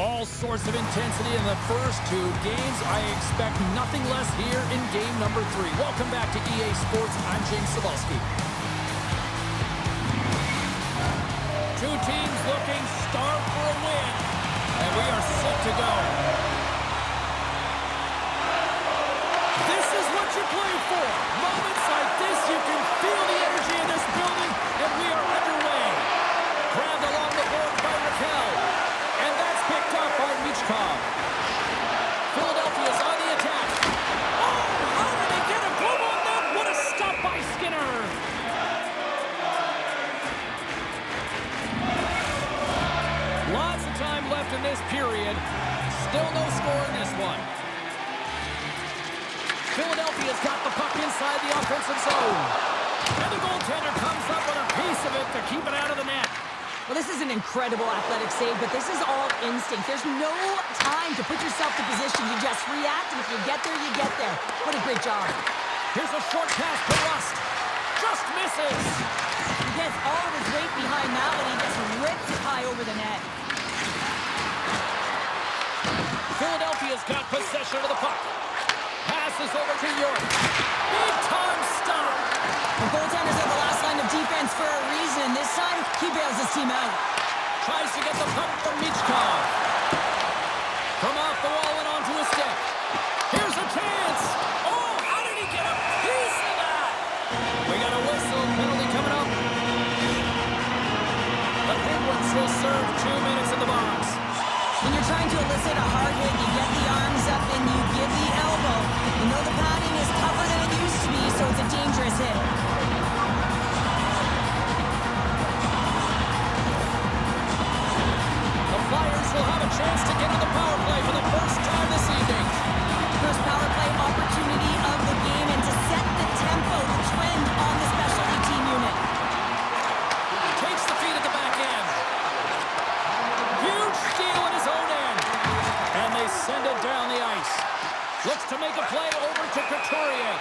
All sorts of intensity in the first two games. I expect nothing less here in game number 3. Welcome back to EA Sports. I'm James Cebulski. Two teams looking starved for a win, and we are set to go. This is what you play for. Moments like this, you can feel the energy in this building, and we are underway. Grabbed along the board by Raquel, and that's picked up by Michkov. Philadelphia's on the attack. Oh, how did they get a glove on that? What a stop by Skinner. Lots of time left in this period. Still no score in this one. Philadelphia's got the puck inside the offensive zone. And the goaltender comes up with a piece of it to keep it out of the net. Well, this is an incredible athletic save, but this is all instinct. There's no time to put yourself to position. You just react, and if you get there, you get there. What a great job. Here's a short pass to Rust. Just misses. He gets all of his weight behind that one. He just rips it high over the net. Philadelphia's got possession of the puck. Passes over to York. Big-time stunner. The goaltenders are the last line of defense for a reason. This time, he bails his team out. Tries to get the puck from Michkov. From off the wall and onto his stick. Here's a chance. Oh, how did he get a piece of that? We got a whistle. Penalty coming up. The Penguins will serve 2 minutes in the box. When you're trying to elicit a hard hit, you get the arms up and you give the elbow. You know the padding is tougher than it used to be, so it's a dangerous hit. The Flyers will have a chance to get to the power play for the first time this evening. First power play opportunity of the game, and to set the tempo, the trend on the specialty team unit. Takes the feed at the back end. Huge steal in his own end. And they send it down the ice. Looks to make a play over to Couturier.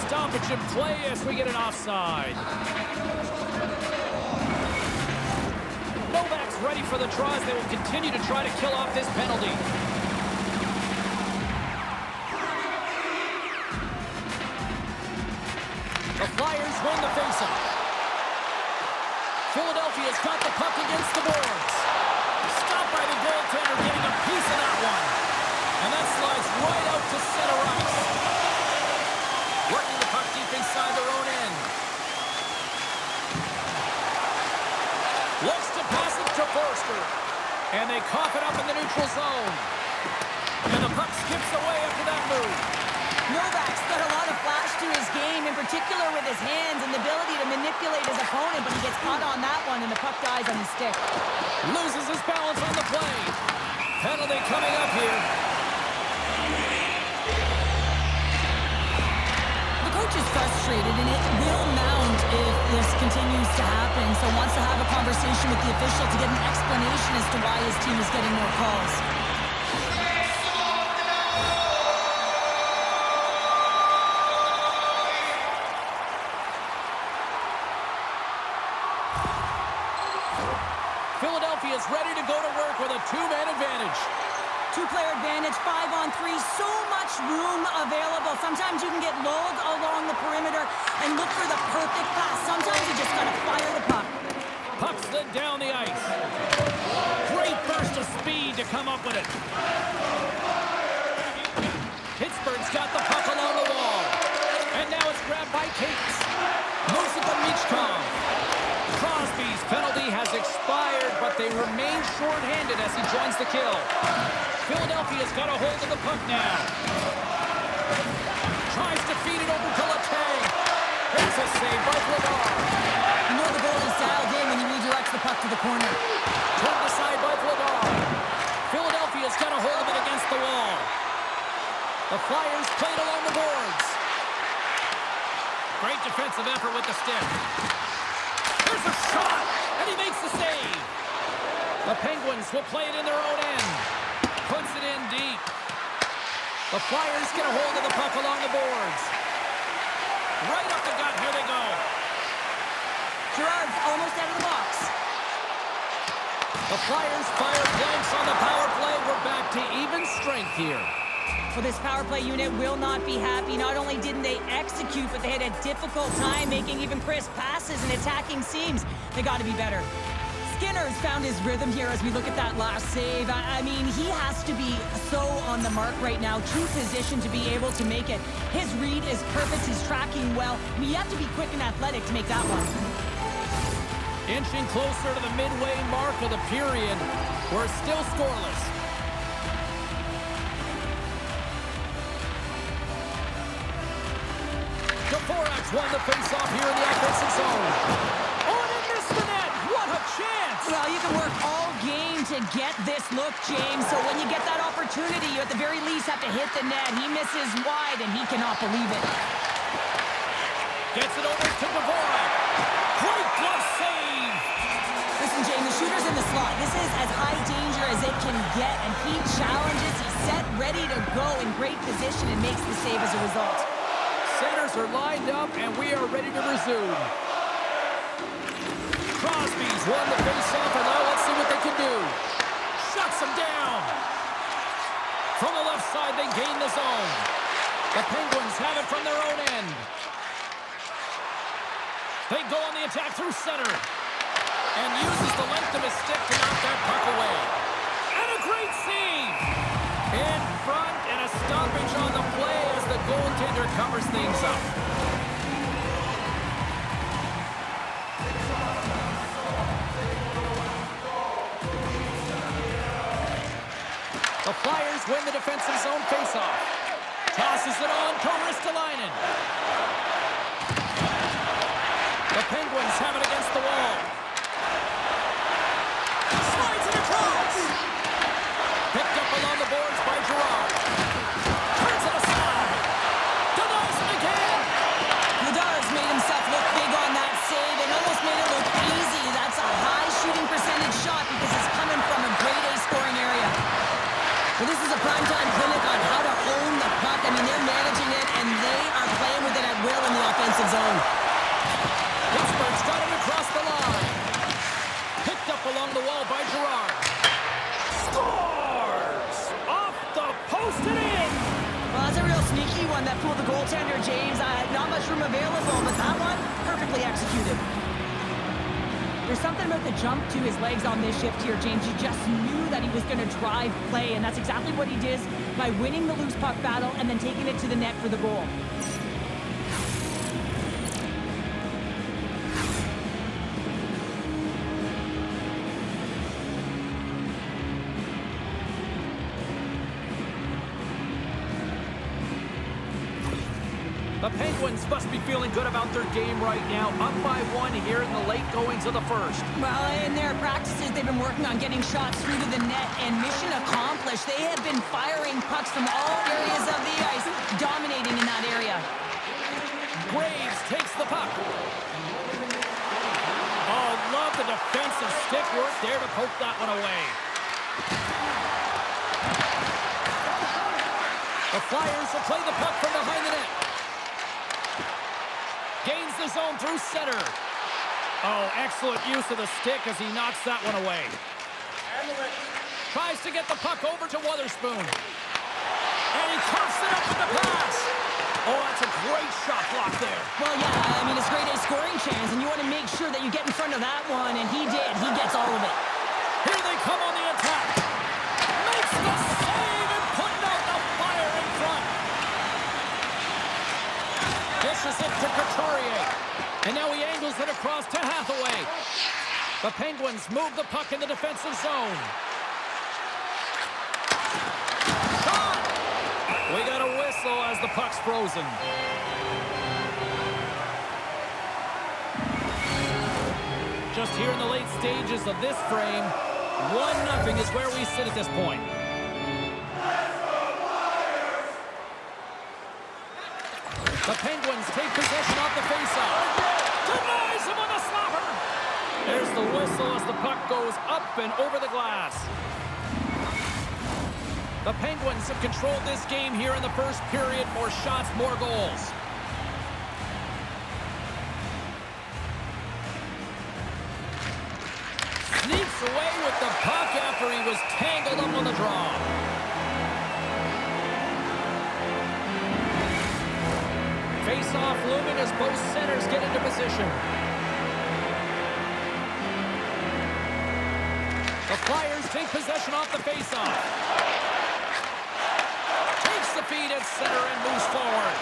Stoppage in play as we get an offside. Novak's ready for the draws. They will continue to try to kill off this penalty. The Flyers win the faceoff. Philadelphia's got the puck against the boards. Stopped by the goaltender, getting a piece of that one. And that slides right out to center ice. Working the puck deep inside their own end. Looks to pass it to Forster. And they cough it up in the neutral zone. And the puck skips away after that move. Novak's got a lot of flash to his game, in particular with his hands and the ability to manipulate his opponent, but he gets caught on that one and the puck dies on his stick. Loses his balance on the play. Penalty coming up here. The coach is frustrated, and it will mount if this continues to happen, so wants to have a conversation with the official to get an explanation as to why his team is getting more calls. Philadelphia is ready to go to work with a two-man advantage. Two-player advantage, 5-on-3, so much room available. Sometimes you can get lulled along the perimeter and look for the perfect pass. Sometimes you just gotta fire the puck. Puck slid down the ice. Great burst of speed to come up with it. Pittsburgh's got the puck along the wall. And now it's grabbed by Cates. Moves it to Michkov. Crosby's penalty has expired, but they remain short-handed as he joins the kill. Philadelphia's got a hold of the puck now. Tries to feed it over to Letang. There's a save by Vladar. You know the goal is dialed in when he redirects the puck to the corner. Turned aside by Vladar. Philadelphia's got a hold of it against the wall. The Flyers played along the boards. Great defensive effort with the stick. There's a shot, and he makes the save. The Penguins will play it in their own end. Puts it in deep. The Flyers get a hold of the puck along the boards. Right up the gut, here they go. Gerard's almost out of the box. The Flyers fire blanks on the power play. We're back to even strength here. Well, this power play unit will not be happy. Not only didn't they execute, but they had a difficult time making even crisp passes and attacking seams. They got to be better. Skinner's found his rhythm here as we look at that last save. I mean, he has to be so on the mark right now. True position to be able to make it. His read is perfect. He's tracking well. I mean, you have to be quick and athletic to make that one. Inching closer to the midway mark of the period. We're still scoreless. Dvorak won the face-off here in the offensive zone. Oh, and it missed the net. What a chance! Well, you can work all game to get this look, James. So when you get that opportunity, you at the very least have to hit the net. He misses wide, and he cannot believe it. Gets it over to Dvorak. Great glove save! Listen, James, the shooter's in the slot. This is as high danger as it can get, and he challenges. He's set, ready to go in great position, and makes the save as a result. Centers are lined up, and we are ready to resume. Crosby's won the face-off, and now let's see what they can do. Shuts him down. From the left side, they gain the zone. The Penguins have it from their own end. They go on the attack through center. And uses the length of his stick to knock that puck away. And a great save! In front, and a stoppage on the play as the goaltender covers things up. The Flyers win the defensive zone faceoff. Tosses it on to Ristolainen. The Penguins have it against the wall. Slides it across. Picked up along the boards by Girard. Turns it aside. Denies it again. Nadar's made himself look big on that save and almost made it look easy. That's a high shooting percentage shot because it's coming from a grade A scoring area. Well, this is a primetime clinic on how to own the puck. I mean, they're managing it, and they are playing with it at will in the offensive zone. Pittsburgh's got it across the line. Picked up along the wall by Girard. Scores! Off the post and in! Well, that's a real sneaky one that fooled the goaltender, James. Not much room available, but that one, perfectly executed. There's something about the jump to his legs on this shift here, James. You just knew that he was going to drive play, and that's exactly what he did by winning the loose puck battle and then taking it to the net for the goal. The Penguins must be feeling good about their game right now, up by one here in the late goings of the first. Well, in their practices, they've been working on getting shots through to the net, and mission accomplished. They have been firing pucks from all areas of the ice, dominating in that area. Graves takes the puck. Oh, love the defensive stick work there to poke that one away. The Flyers will play the puck from behind the net. Gains the zone through center. Oh, excellent use of the stick as he knocks that one away. Tries to get the puck over to Wotherspoon. And he cuffs it up with the pass. Oh, that's a great shot block there. Well, yeah, I mean, it's grade A scoring chance, and you want to make sure that you get in front of that one, and he did. He gets all of it. Here they come on the attack. Makes the save and putting out the fire in front. Dishes it to Couturier. And now he angles it across to Hathaway. The Penguins move the puck in the defensive zone. Shot! We got a whistle as the puck's frozen. Just here in the late stages of this frame, 1-0 is where we sit at this point. The Penguins take possession off the faceoff. Denies him on the slapper. There's the whistle as the puck goes up and over the glass. The Penguins have controlled this game here in the first period. More shots, more goals. Sneaks away with the puck after he was tangled up on the draw. Face-off looming as both centers get into position. The Flyers take possession off the face-off. Takes the feed at center and moves forward.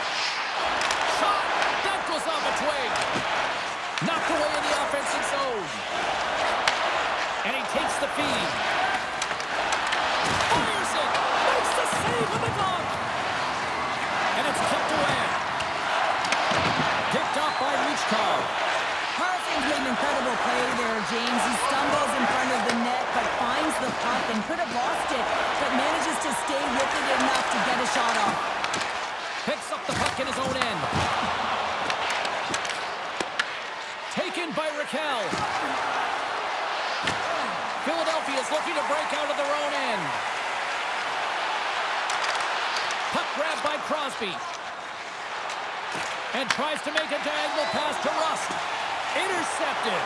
Shot! That goes off a twig. Knocked away in the offensive zone. And he takes the feed. Fires it! Makes the save with the glove! And it's kicked away. Picked off by Luchkov. Carlson's made an incredible play there, James. He stumbles in front of the net, but finds the puck and could have lost it, but manages to stay with it enough to get a shot off. Picks up the puck in his own end. Taken by Raquel. Philadelphia's looking to break out of their own end. Puck grabbed by Crosby. And tries to make a diagonal pass to Rust. Intercepted.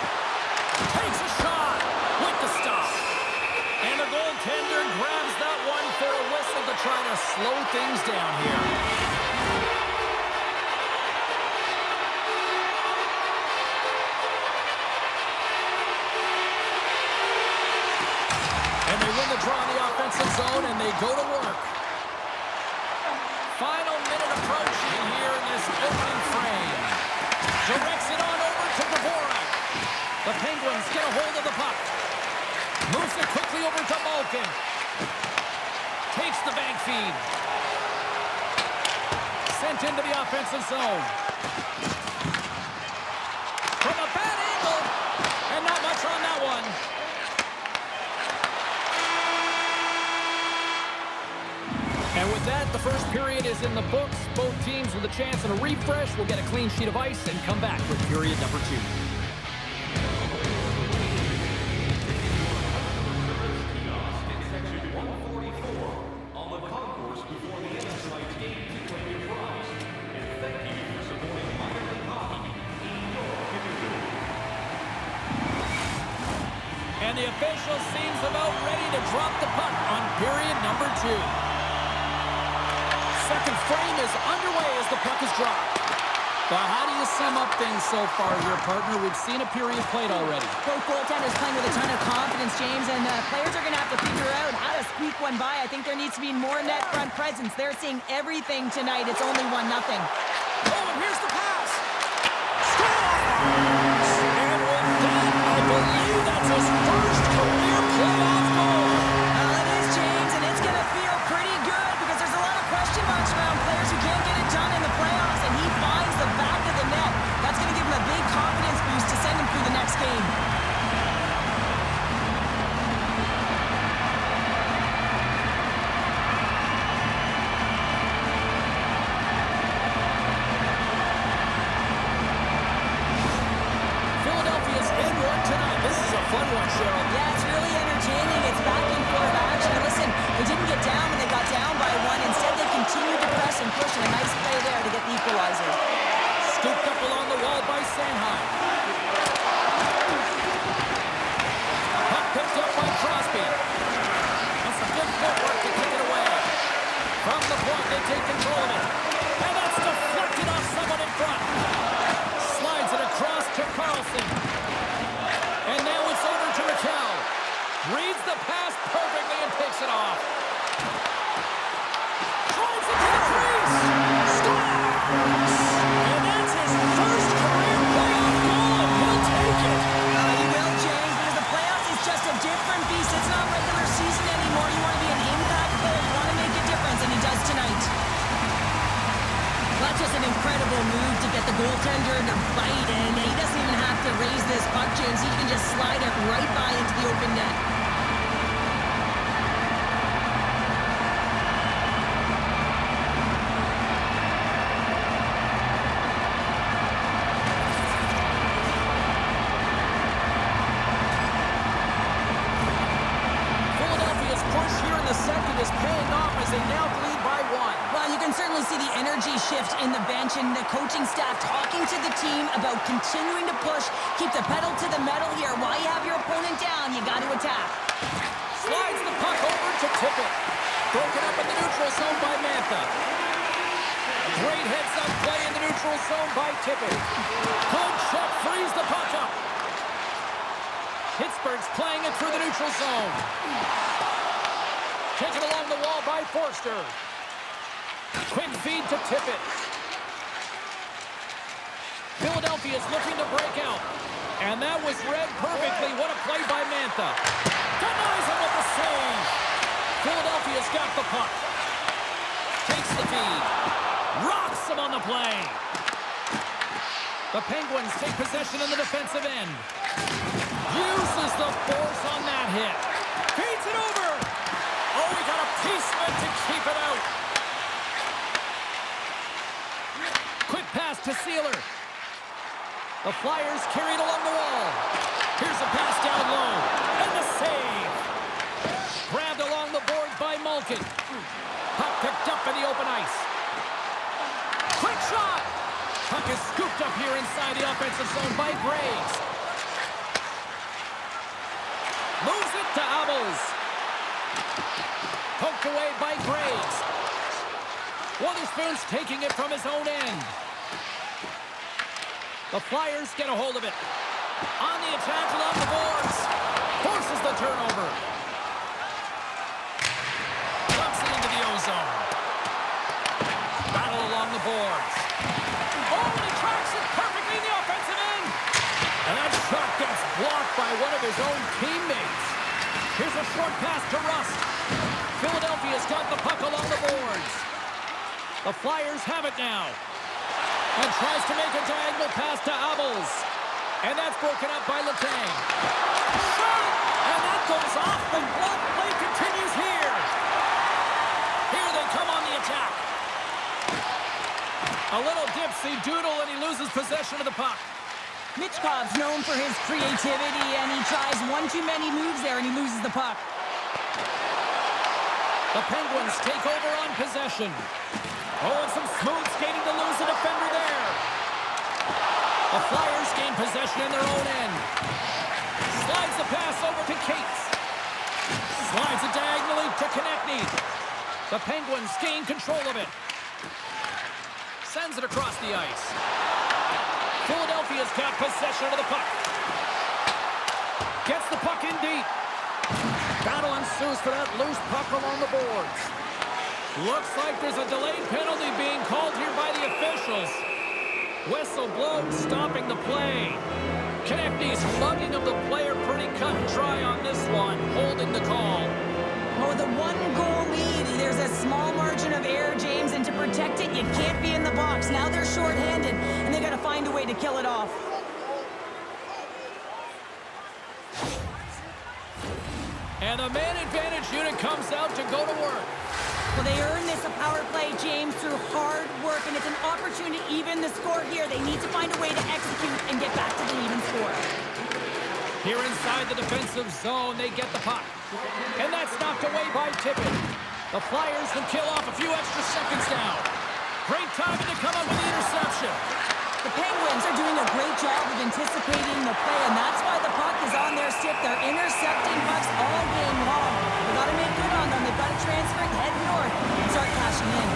Takes a shot with the stop. And the goaltender grabs that one for a whistle to try to slow things down here. And they win the draw in the offensive zone, and they go to work. Final minute approaching here in this opening frame. Directs it on over to Dvorak. The Penguins get a hold of the puck. Moves it quickly over to Malkin. Takes the bank feed. Sent into the offensive zone. From a bad angle. And not much on that one. And with that, the first period is in the books. Both teams with a chance and a refresh will get a clean sheet of ice and come back with period number 2. And the official seems about ready to drop the puck on period number 2. Second frame is underway as the puck is dropped. Well, how do you sum up things so far here, partner? We've seen a period played already. Both goaltenders playing with a ton of confidence, James, and players are going to have to figure out how to squeak one by. I think there needs to be more net front presence. They're seeing everything tonight. It's only 1-0. Oh, and here's the pass. Scores! And with that, I believe that's his first career playoff goal. Well, it is, James, and it's going to feel pretty good because there's a lot of question marks around players who can't get it done in the playoffs, and he finds the back of the net. That's going to give him a big confidence boost to send him through the next game. Philadelphia's in one tonight. This is a fun one, Cheryl. Yeah, it's really entertaining. It's back and forth action. Listen, they didn't get down when they got down by 1. Instead, they continued to press and push, and a nice play there to get the equalizer. Scooped up along the wall by Sanheim. Puck picked up by Crosby. And some good footwork to kick it away. From the point, they take control of it. And that's deflected off someone in front. Slides it across to Carlson. And now it's over to Raquel. Reads the pass perfectly and picks it off. Drives it to the crease. Scores! And that's his first career playoff goal, and he'll take it. You will, James, because the playoffs is just a different beast. It's not regular season anymore. You want to be an impact player. You want to make a difference, and he does tonight. Well, that's just an incredible move to get the goaltender to bite, and he doesn't even have to raise this puck, James. He can just slide it right by into the open net. Philadelphia's push here in the second is paying off as they now lead by 1. Well, you can certainly see the energy shift in the bench and the coaching staff talking to the team about continuing to push, keep the pedal to the metal here. While you have your opponent down, you got to attack. Slides the puck over to Tippett. Broken up in the neutral zone by Mantha. Great heads-up play in the neutral zone by Tippett. Good shot, frees the puck up. Pittsburgh's playing it through the neutral zone. Taken along the wall by Forster. Quick feed to Tippett. Philadelphia's looking to break out. And that was read perfectly. What a play by Mantha. Denies him with the save. Philadelphia's got the puck. Takes the feed. Rocks him on the play. The Penguins take possession in the defensive end. Uses the force on that hit. Feeds it over. Oh, he got a pieceman to keep it out. Quick pass to Sealer. The Flyers carry it along the wall. Here's a pass down low. And the save. Grabbed along the boards by Malkin. Puck picked up in the open ice. Quick shot. Puck is scooped up here inside the offensive zone by Graves. Moves it to Abels. Poked away by Graves. Witherspoon's taking it from his own end. The Flyers get a hold of it. On the attack along the boards. Forces the turnover. Dumps it into the O-zone. Battle along the boards. Oh, and he tracks it perfectly in the offensive end. And that shot gets blocked by one of his own teammates. Here's a short pass to Rust. Philadelphia's got the puck along the boards. The Flyers have it now. And tries to make a diagonal pass to Abels. And that's broken up by Letang. Shot! And that goes off. The block play continues here. Here they come on the attack. A little dipsy doodle and he loses possession of the puck. Michkov's known for his creativity, and he tries one too many moves there, and he loses the puck. The Penguins take over on possession. Oh, and some smooth skating to lose a defender there. The Flyers gain possession in their own end. Slides the pass over to Cates. Slides it diagonally to Konechny. The Penguins gain control of it. Sends it across the ice. Philadelphia's got possession of the puck. Gets the puck in deep. Battle ensues for that loose puck along the boards. Looks like there's a delayed penalty being called here by the officials. Whistle blown, stopping the play. Konechny's mugging of the player pretty cut and dry on this one, holding the call. Oh, the one-goal lead. There's a small margin of error, James, and to protect it, you can't be in the box. Now they're shorthanded, and they got to find a way to kill it off. And the man advantage unit comes out to go to work. Well, they earn this a power play, James, through hard work, and it's an opportunity to even the score here. They need to find a way to execute and get back to the even score. Here inside the defensive zone, they get the puck. And that's knocked away by Tippett. The Flyers can kill off a few extra seconds now. Great timing to come up with the interception. The Penguins are doing a great job of anticipating the play, and that's why the puck is on their stick. They're intercepting pucks all game long. They've got to make good on them. They've got to transfer it, head north, and start cashing in.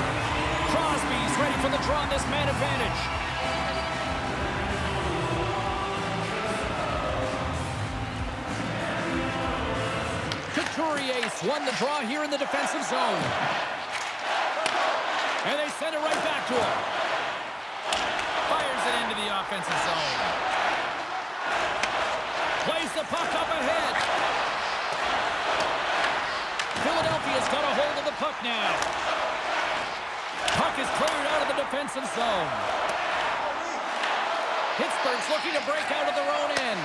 Crosby's ready for the draw on this man advantage. Couturier's won the draw here in the defensive zone. And they send it right back to him. Fires it into the offensive zone. Plays the puck up ahead. Philadelphia's got a hold of the puck now. Puck is cleared out of the defensive zone. Pittsburgh's looking to break out of their own end.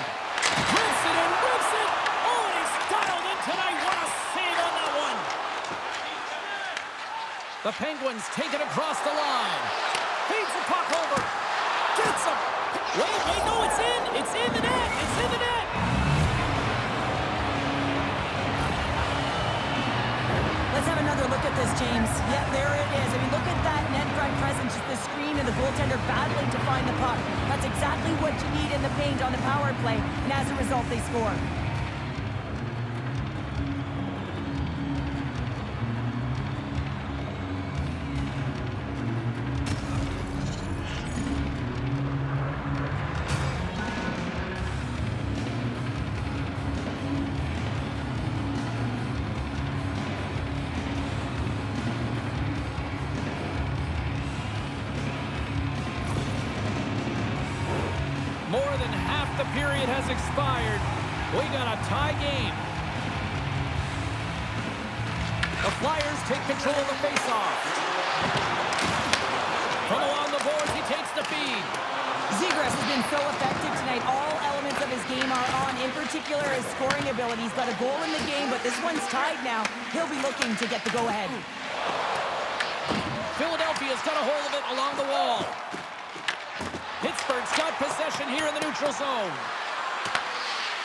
Rips it and rips it. Oh, and he's dialed in tonight. What a save on that one. The Penguins take it across the line. Feeds the puck over. Gets him. Wait, no, it's in. It's in the net. It's in the net. Let's have another look at this, James. Yeah, there it is. I mean, look at that net front presence, just the screen and the goaltender battling to find the puck. That's exactly what you need in the paint on the power play, and as a result, they score. More than half the period has expired. We got a tie game. The Flyers take control of the faceoff. From along the boards, he takes the feed. Zegras has been so effective tonight. All elements of his game are on. In particular, his scoring ability. He's got a goal in the game, but this one's tied now. He'll be looking to get the go-ahead. Philadelphia's got a hold of it along the wall. Pittsburgh's got possession here in the neutral zone.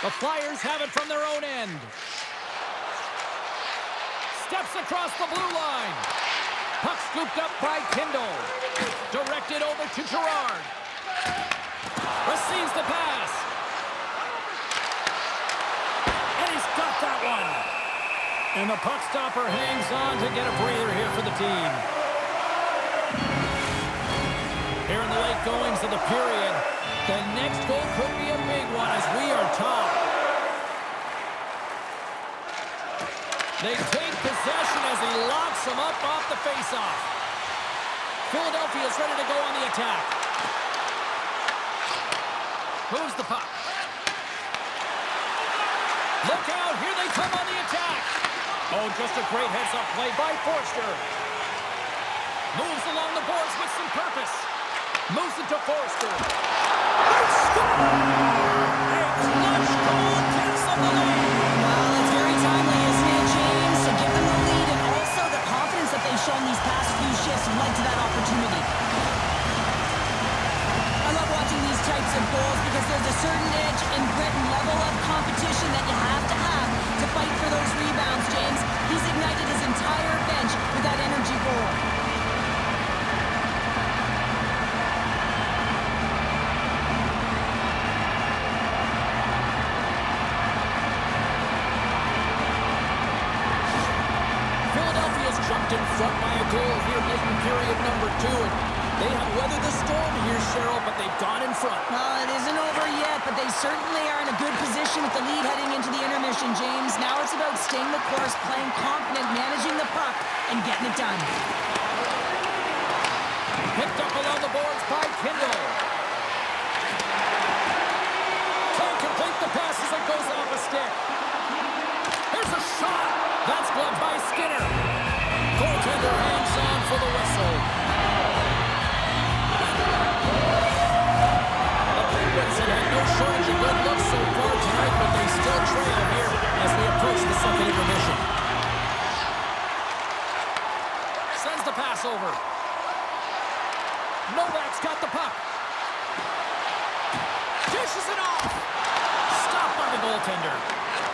The Flyers have it from their own end. Steps across the blue line. Puck scooped up by Kindle. Directed over to Gerard. Receives the pass. And he's got that one. And the puck stopper hangs on to get a breather here for the team. Here in the late goings of the period, the next goal could be a big one as we are tied. They take possession as he locks him up off the faceoff. Philadelphia is ready to go on the attack. Moves the puck. Look out, here they come on the attack. Oh, just a great heads-up play by Forster. Moves along the boards with some purpose. Moves it to Forster. They score! A clutch goal takes them the lead. Well, it's very timely, isn't it, James? To give them the lead and also the confidence that they've shown these past few shifts led to that opportunity. I love watching these types of goals because there's a certain edge and grit and level of competition that you have to fight for those rebounds, James. He's ignited his entire bench with that energy goal. In front by a goal here late in period number 2. And they have weathered the storm here, Cheryl, but they've gone in front. Well, it isn't over yet, but they certainly are in a good position with the lead heading into the intermission, James. Now it's about staying the course, playing confident, managing the puck, and getting it done. Picked up along the boards by Kindle. Can't complete the pass as it goes off a stick. Here's a shot. That's blocked by Skinner. Goaltender hangs on for the whistle. The Penguins have had no shortage of good looks so far tonight, but they still trail here as we approach the second intermission. Sends the pass over. Novak's got the puck. Dishes it off. Stopped by the goaltender.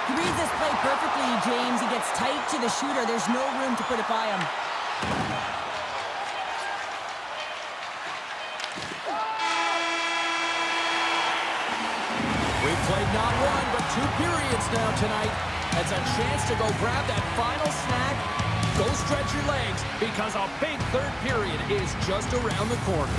He reads this play perfectly, James. He gets tight to the shooter. There's no room to put it by him. We've played not one, but 2 periods now tonight. It's a chance to go grab that final snack. Go stretch your legs because a big third period is just around the corner.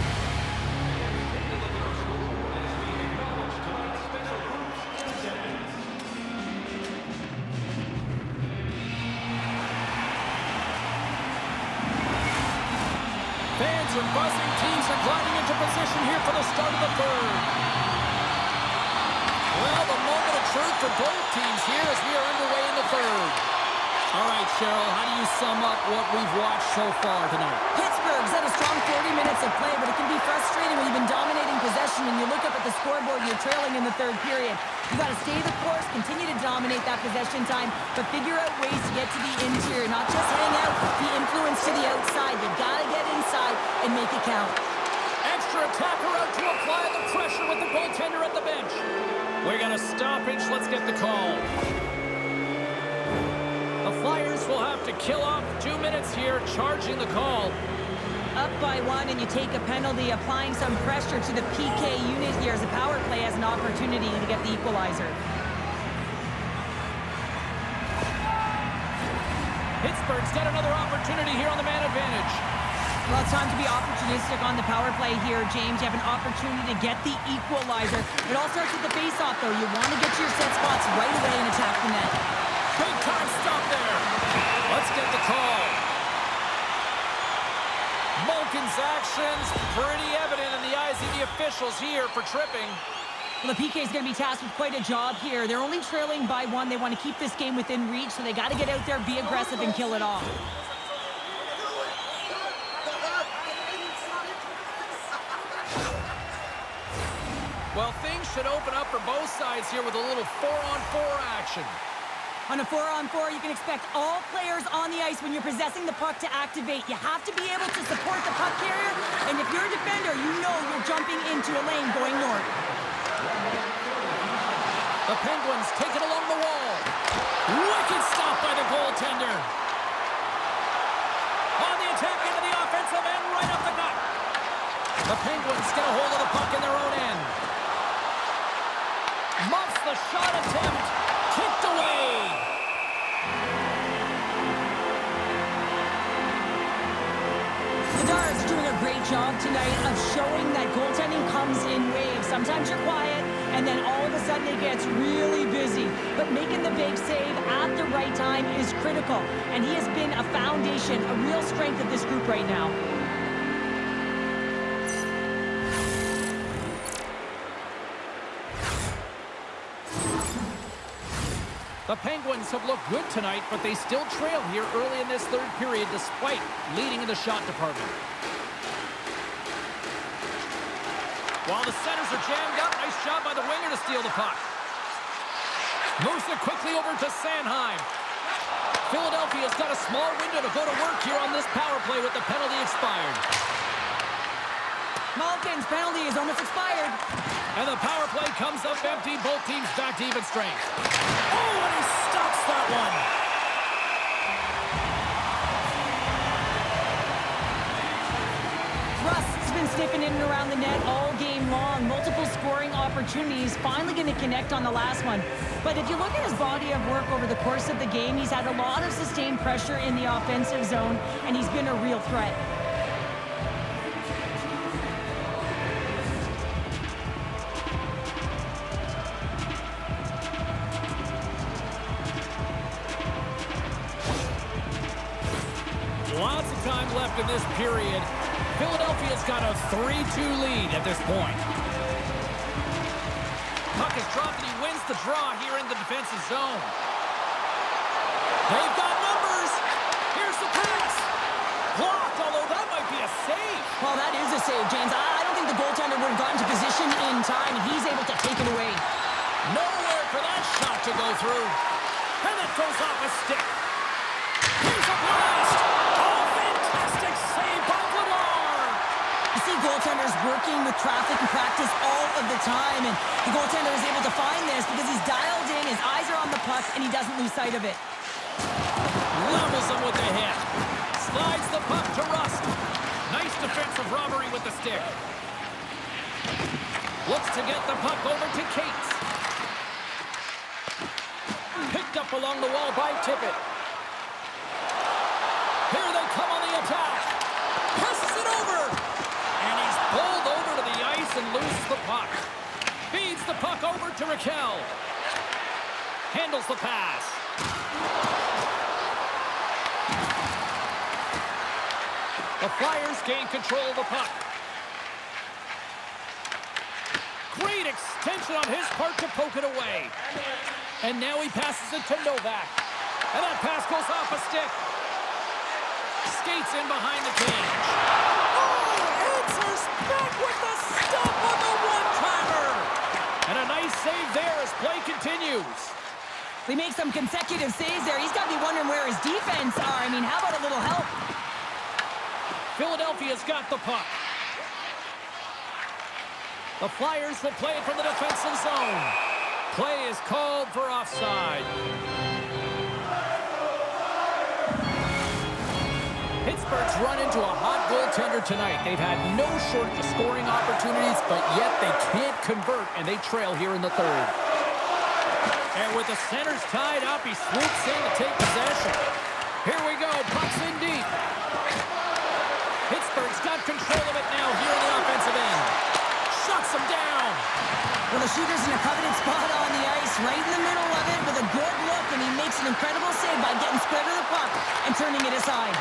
Fans are buzzing. Teams are gliding into position here for the start of the third. Well, the moment of truth for both teams here as we are underway in the third. All right, Cheryl, how do you sum up what we've watched so far tonight? Pittsburgh's had a strong 40 minutes of play, but it can be frustrating when you've been dominating possession and you look up at the scoreboard, you're trailing in the third period. You've got to stay the course, continue to dominate that possession time, but figure out ways to get to the interior, not just hang out, be influenced to the outside. You got to get inside and make it count. Extra attacker out to apply the pressure with the goaltender at the bench. We got a stoppage. Let's get the call. The Flyers will have to kill off 2 minutes here, charging the call. Up by 1 and you take a penalty, applying some pressure to the PK unit here as the power play has an opportunity to get the equalizer. Pittsburgh's got another opportunity here on the man advantage. Well, it's time to be opportunistic on the power play here, James. You have an opportunity to get the equalizer. It all starts with the face-off, though. You want to get to your set spots right away and attack the net. Big time stop there. Let's get the call. Malkin's actions pretty evident in the eyes of the officials here for tripping. Well, the PK is going to be tasked with quite a job here. They're only trailing by 1. They want to keep this game within reach, so they got to get out there, be aggressive, and kill it off. Well, things should open up for both sides here with a little 4-on-4 action. On a 4-on-4, you can expect all players on the ice when you're possessing the puck to activate. You have to be able to support the puck carrier, and if you're a defender, you know you're jumping into a lane going north. The Penguins take it along the wall. Wicked stop by the goaltender. On the attack into the offensive end, right up the gut. The Penguins get a hold of the puck in their own end. Muffs the shot attempt. Kicked away. Is doing a great job tonight of showing that goaltending comes in waves. Sometimes you're quiet, and then all of a sudden it gets really busy. But making the big save at the right time is critical, and he has been a foundation, a real strength of this group right now. The Penguins have looked good tonight, but they still trail here early in this third period despite leading in the shot department. While the centers are jammed up, nice job by the winger to steal the puck. Moves it quickly over to Sanheim. Philadelphia's got a small window to go to work here on this power play with the penalty expired. Malkin's penalty is almost expired. And the power play comes up empty. Both teams back to even strength. Oh, and he stops that one. Rust's been sniffing in and around the net all game long. Multiple scoring opportunities. Finally going to connect on the last one. But if you look at his body of work over the course of the game, he's had a lot of sustained pressure in the offensive zone, and he's been a real threat. Lots of time left in this period. Philadelphia's got a 3-2 lead at this point. Puck is dropped and he wins the draw here in the defensive zone. They've got numbers. Here's the pass. Blocked, although that might be a save. Well, that is a save, James. I don't think the goaltender would have gotten to position in time. He's able to take it away. Nowhere for that shot to go through. And it goes off a stick. Here's a blast. Oh, fantastic save by Lamar. You see goaltenders working with traffic and practice all of the time, and the goaltender is able to find this because he's dialed in, his eyes are on the puck, and he doesn't lose sight of it. Levels him with the hit. Slides the puck to Rust. Nice defensive robbery with the stick. Looks to get the puck over to Cates. Picked up along the wall by Tippett. Here they come on the attack. Passes it over. And he's bowled over to the ice and loses the puck. Feeds the puck over to Raquel. Handles the pass. The Flyers gain control of the puck. Great extension on his part to poke it away. And now he passes it to Novak. And that pass goes off a stick. Skates in behind the cage. Oh, answers back with the stop on the one-timer. And a nice save there as play continues. They make some consecutive saves there. He's got to be wondering where his defense are. I mean, how about a little help? Philadelphia's got the puck. The Flyers will play it from the defensive zone. Play is called for offside. Pittsburgh's run into a hot goaltender tonight. They've had no shortage of scoring opportunities, but yet they can't convert, and they trail here in the third. And with the centers tied up, he swoops in to take possession. Here we go, puck's in deep. Pittsburgh's got control of it now here in the offensive end. Shuts him down. Well, the shooter's in a coveted spot on the ice, right in the middle of it with a good look, and he makes an incredible save by getting square to the puck and turning it aside.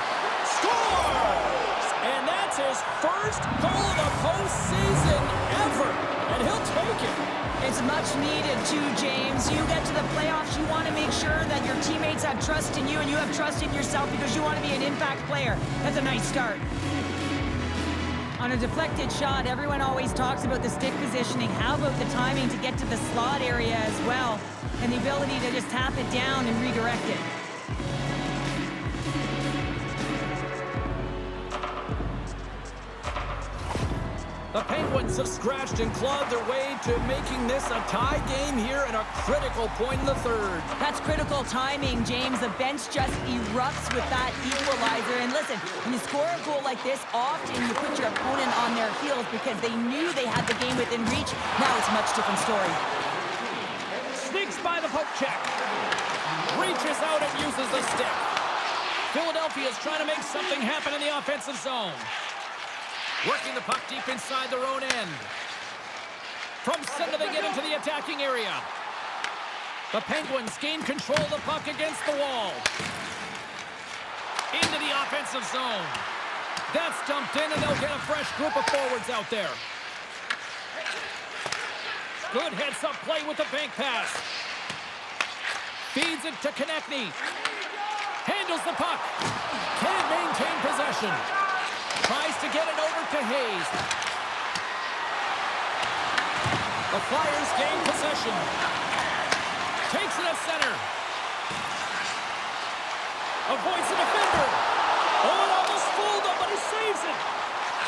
Scores! And that's his first goal of the postseason ever, and he'll take it. And It's much needed too, James. You get to the playoffs, you want to make sure that your teammates have trust in you and you have trust in yourself because you want to be an impact player. That's a nice start. On a deflected shot, everyone always talks about the stick positioning. How about the timing to get to the slot area as well? And the ability to just tap it down and redirect it. The Penguins have scratched and clawed their way to making this a tie game here at a critical point in the third. That's critical timing, James. The bench just erupts with that equalizer. And listen, when you score a goal like this, often you put your opponent on their heels because they knew they had the game within reach. Now it's a much different story. Sneaks by the poke check. Reaches out and uses the stick. Philadelphia is trying to make something happen in the offensive zone. Working the puck deep inside their own end. From center they get into the attacking area. The Penguins gain control of the puck against the wall. Into the offensive zone. That's dumped in and they'll get a fresh group of forwards out there. Good heads-up play with the bank pass. Feeds it to Konechny. Handles the puck. Can't maintain possession. Tries to get it over to Hayes. The Flyers gain possession. Takes it at center. Avoids the defender. Oh, it almost fooled him, but he saves it.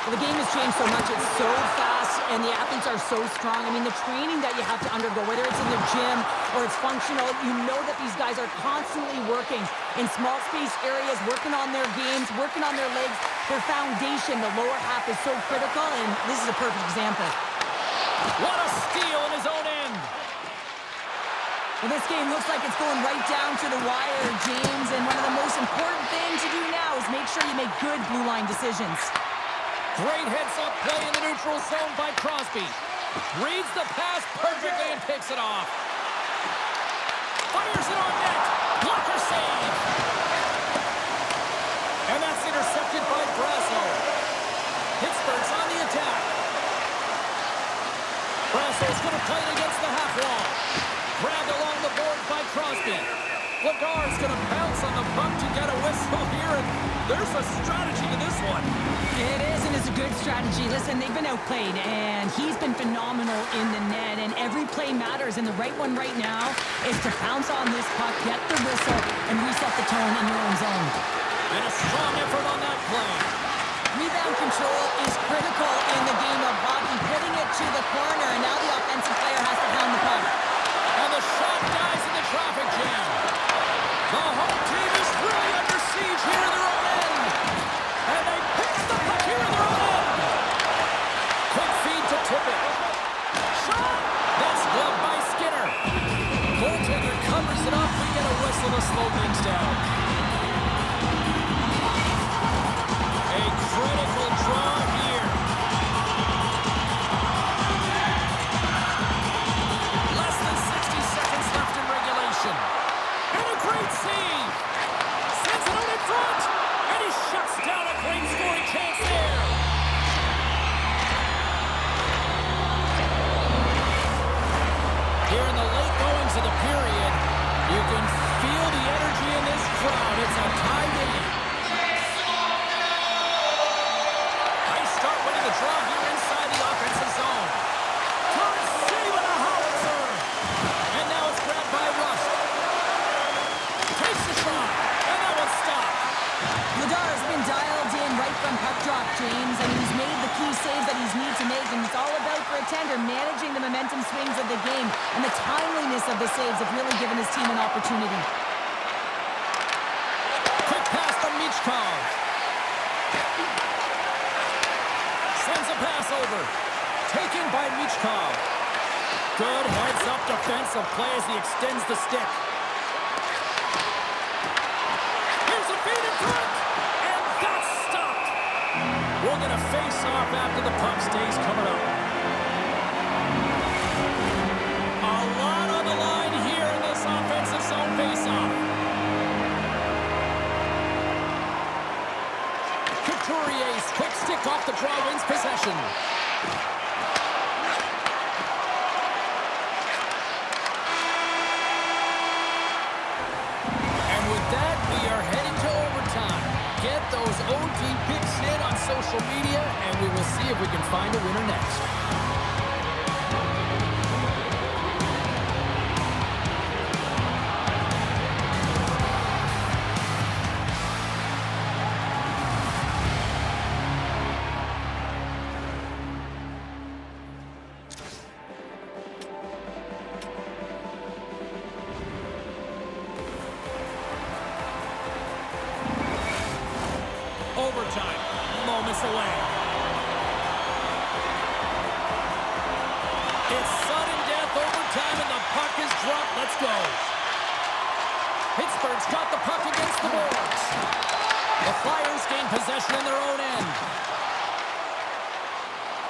Well, the game has changed so much. It's so fast, and the athletes are so strong. I mean, the training that you have to undergo, whether it's in the gym or it's functional, you know that these guys are constantly working in small space areas, working on their games, working on their legs. Their foundation, the lower half, is so critical, and this is a perfect example. What a steal in his own end. Well, this game looks like it's going right down to the wire, James, and one of the most important things to do now is make sure you make good blue line decisions. Great heads-up play in the neutral zone by Crosby. Reads the pass perfectly and picks it off. Fires it on net. Blocker save. And that's intercepted by Brasso. Pittsburgh's on the attack. Brasso's going to play it against the half wall. Grabbed along the board by Crosby. Lagar's going to bounce on the puck to get a whistle here, and there's a strategy to this one. It is, and it's a good strategy. Listen, they've been outplayed, and he's been phenomenal in the net, and every play matters, and the right one right now is to bounce on this puck, get the whistle, and reset the tone in your own zone. And a strong effort on that play. Rebound control is critical in the game of hockey, putting it to the corner, and now the offensive player has to pound the puck. And the shot dies in the traffic jam. The home team is really under siege here in their own end. And they pick the puck here in their own end. Quick feed to Tippett. Shot! That's gloved by Skinner. Goaltender covers it up. We get a whistle to slow things down. A critical draw here. Less than 60 seconds left in regulation. And a great save. Sends it out in front. And he shuts down a great scoring chance there. Here in the late goings of the period, you can feel the energy in this crowd. It's a tie game. Nice start winning the draw here inside the offensive zone. Turns City with a howitzer. And now it's grabbed by Rust. Takes the shot, and that one's stopped. Lagar's been dialed in right from puck drop, James, and he's made the key saves that he's need to make, and it's all about for a tender managing the momentum swings of the game, and the timeliness of the saves have really given his team an opportunity. Quick pass from Michkov. Sends a pass over. Taken by Michkov. Good heads-up defensive play as he extends the stick. Here's a feed in front, and that's stopped. We're going to face off after the puck stays coming up. A lot on the line here in this offensive zone face-off. Couturier's quick stick off the draw wins possession. goes. Pittsburgh's got the puck against the boards. The Flyers gain possession in their own end.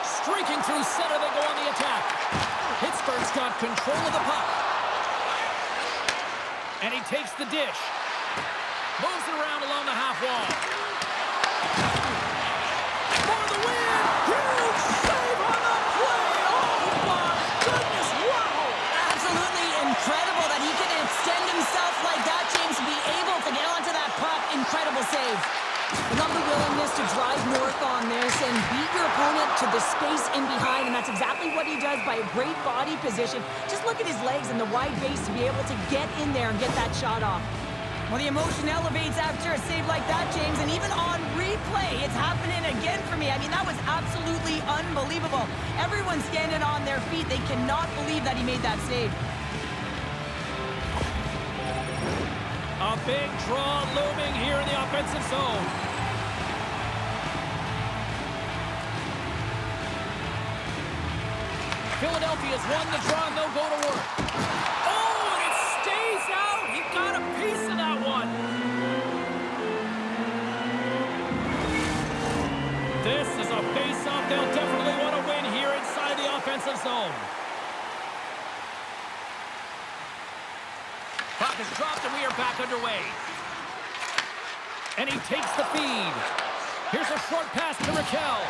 Streaking through center, they go on the attack. Pittsburgh's got control of the puck. And he takes the dish. Moves it around along the half wall. For the win! Huge save on the play! Oh my goodness, wow! Absolutely incredible that he can extend himself like that, James, to be able to get onto that puck. Incredible save. Love the willingness to drive north on this and beat your opponent to the space in behind, and that's exactly what he does by a great body position. Just look at his legs and the wide base to be able to get in there and get that shot off. Well, the emotion elevates after a save like that, James, and even on replay, it's happening again for me. I mean, that was absolutely unbelievable. Everyone's standing on their feet. They cannot believe that he made that save. A big draw looming here in the offensive zone. Philadelphia's won the draw, and they'll go to work. Oh, and it stays out. He got a piece of that one. This is a face-off they'll definitely want to win here inside the offensive zone. Puck is dropped, and we are back underway. And he takes the feed. Here's a short pass to Raquel.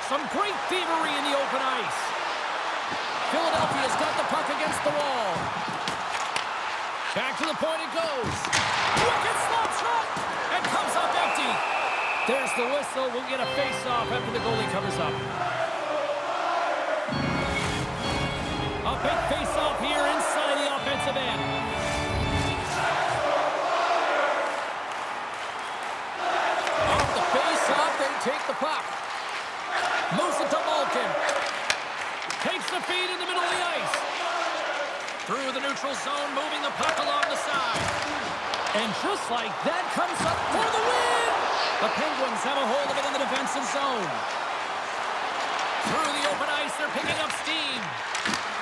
Some great thievery in the open ice. Philadelphia's got the puck against the wall. Back to the point it goes. Wicked slap shot, and comes up empty. There's the whistle. We'll get a face-off after the goalie covers up. A big face-off here inside the offensive end. Take the puck. Moves it to Malkin. Takes the feed in the middle of the ice. Through the neutral zone, moving the puck along the side. And just like that, comes up for the win! The Penguins have a hold of it in the defensive zone. Through the open ice, they're picking up steam.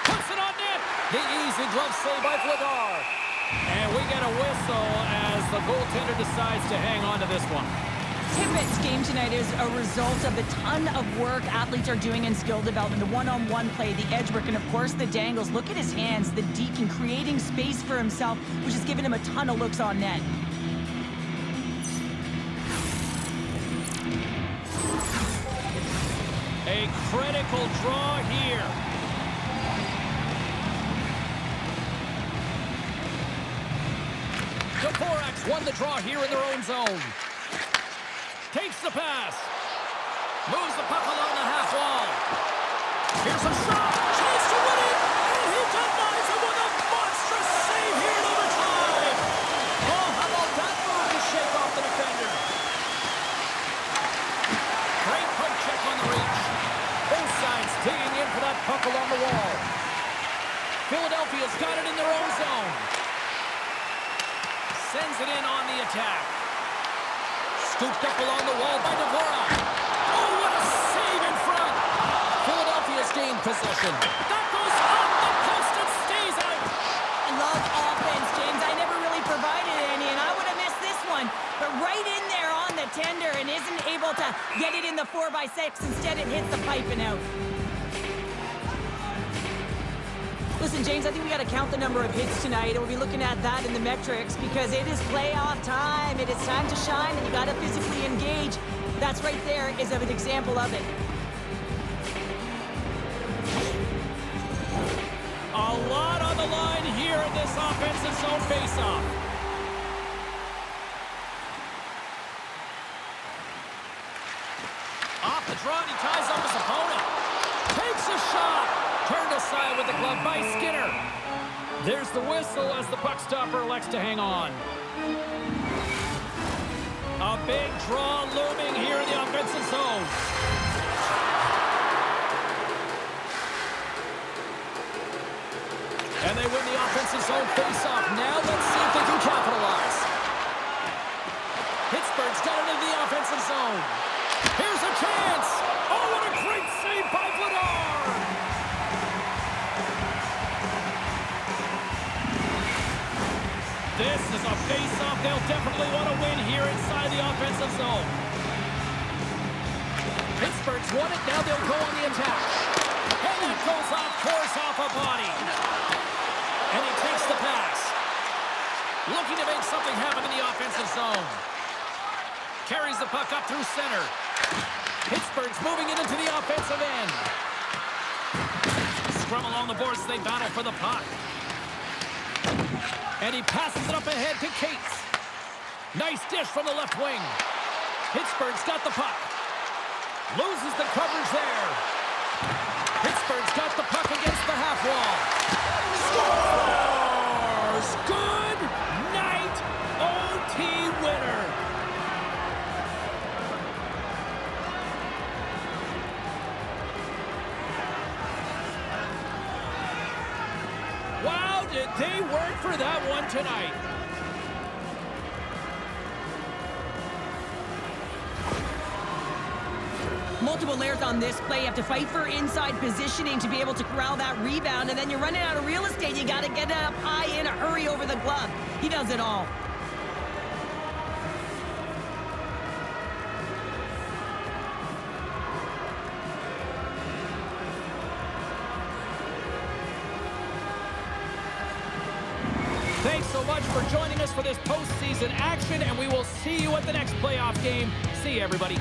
Puts it on net. The easy glove save by Vladar. And we get a whistle as the goaltender decides to hang on to this one. Tippett's game tonight is a result of the ton of work athletes are doing in skill development, the one-on-one play, the edge work, and of course the dangles. Look at his hands, the deke, and creating space for himself, which has given him a ton of looks on net. A critical draw here. The Borax won the draw here in their own zone. Takes the pass. Moves the puck along the half wall. Here's a shot. Chance to win it. And he denies it with a monstrous save here in overtime. Oh, how about that move to shake off the defender? Great poke check on the reach. Both sides digging in for that puck along the wall. Philadelphia's got it in their own zone. Sends it in on the attack. Scooped up along the wall by Dvorak. Oh, what a save in front. Philadelphia's gained possession. That goes off the post and stays out. I love offense, James. I never really provided any, and I would have missed this one. But right in there on the tender and isn't able to get it in the 4x6. Instead, it hits the pipe and out. Listen, James, I think we got to count the number of hits tonight, and we'll be looking at that in the metrics because it is playoff time. It is time to shine, and you got to physically engage. That's right there is an example of it. A lot on the line here in this offensive zone faceoff. Off the draw, and he ties up his opponent. Takes a shot. Turned aside with the glove by Skinner. There's the whistle as the puck stopper elects to hang on. A big draw looming here in the offensive zone. And they win the offensive zone face-off. Now let's see if they can capitalize. Pittsburgh's got it into the offensive zone. Here's a chance. Oh, what a great save by Vladar. a face-off. They'll definitely want to win here inside the offensive zone. Pittsburgh's won it. Now they'll go on the attack. And that goes off course off a body. And he takes the pass. Looking to make something happen in the offensive zone. Carries the puck up through center. Pittsburgh's moving it into the offensive end. Scrum along the boards as they battle for the puck. And he passes it up ahead to Cates. Nice dish from the left wing. Pittsburgh's got the puck. Loses the coverage there. Pittsburgh's got the puck against the half wall. Scores! Good night, OT winner. Wow, did they work for that one tonight. Multiple layers on this play. You have to fight for inside positioning to be able to corral that rebound, and then you're running out of real estate. You got to get it up high in a hurry over the glove. He does it all. Thanks so much for joining us for this postseason action, and we will see you at the next playoff game. See you, everybody.